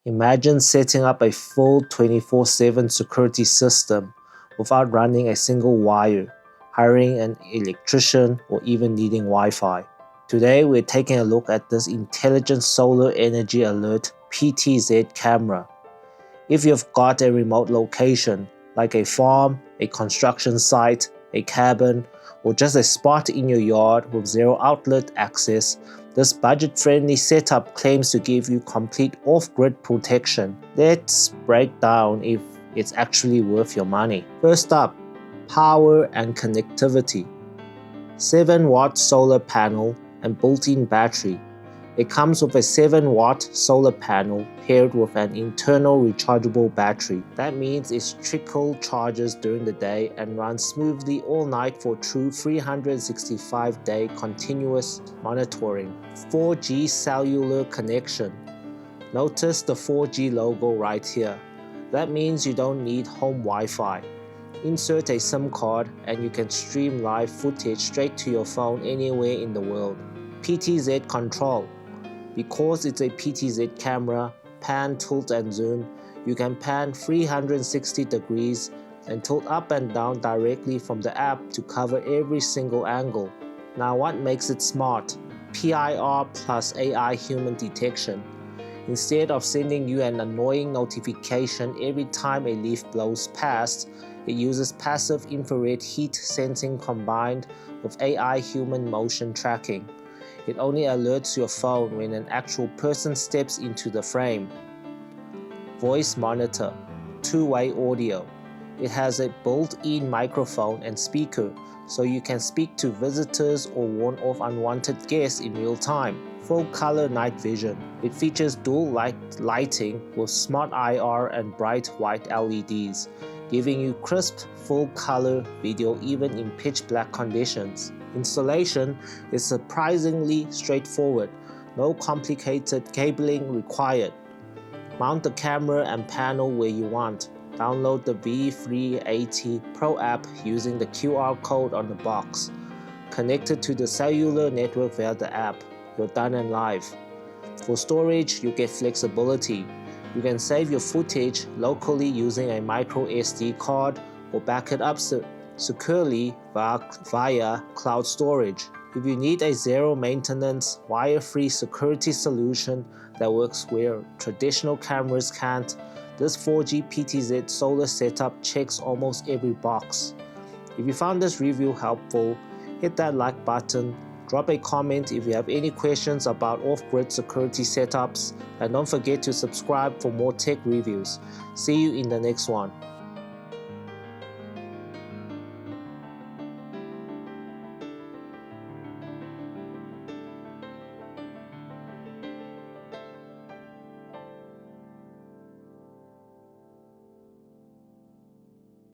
Imagine setting up a full 24/7 security system without running a single wire, hiring an electrician, or even needing Wi-Fi. Today, we're taking a look at this intelligent solar energy alert PTZ camera. If you've got a remote location, like a farm, a construction site, a cabin, or just a spot in your yard with zero outlet access, this budget-friendly setup claims to give you complete off-grid protection. Let's break down if it's actually worth your money. First up, power and connectivity. 7-watt solar panel and built-in battery. It comes with a 7-watt solar panel paired with an internal rechargeable battery. That means it trickle charges during the day and runs smoothly all night for true 365-day continuous monitoring. 4G cellular connection. Notice the 4G logo right here. That means you don't need home Wi-Fi. Insert a SIM card and you can stream live footage straight to your phone anywhere in the world. PTZ control. Because it's a PTZ camera, pan, tilt and zoom, you can pan 360 degrees and tilt up and down directly from the app to cover every single angle. Now what makes it smart? PIR plus AI human detection. Instead of sending you an annoying notification every time a leaf blows past, it uses passive infrared heat sensing combined with AI human motion tracking. It only alerts your phone when an actual person steps into the frame. Voice monitor, two-way audio. It has a built-in microphone and speaker, so you can speak to visitors or warn off unwanted guests in real time. Full color night vision. It features dual lighting with smart IR and bright white LEDs, giving you crisp, full color video even in pitch black conditions. Installation is surprisingly straightforward, no complicated cabling required. Mount the camera and panel where you want. Download the V380 Pro app using the QR code on the box. Connect it to the cellular network via the app. You're done and live. For storage, you get flexibility. You can save your footage locally using a micro SD card or back it up securely via cloud storage. If you need a zero-maintenance, wire-free security solution that works where traditional cameras can't, this 4G PTZ solar setup checks almost every box. If you found this review helpful, hit that like button, drop a comment if you have any questions about off-grid security setups, and don't forget to subscribe for more tech reviews. See you in the next one.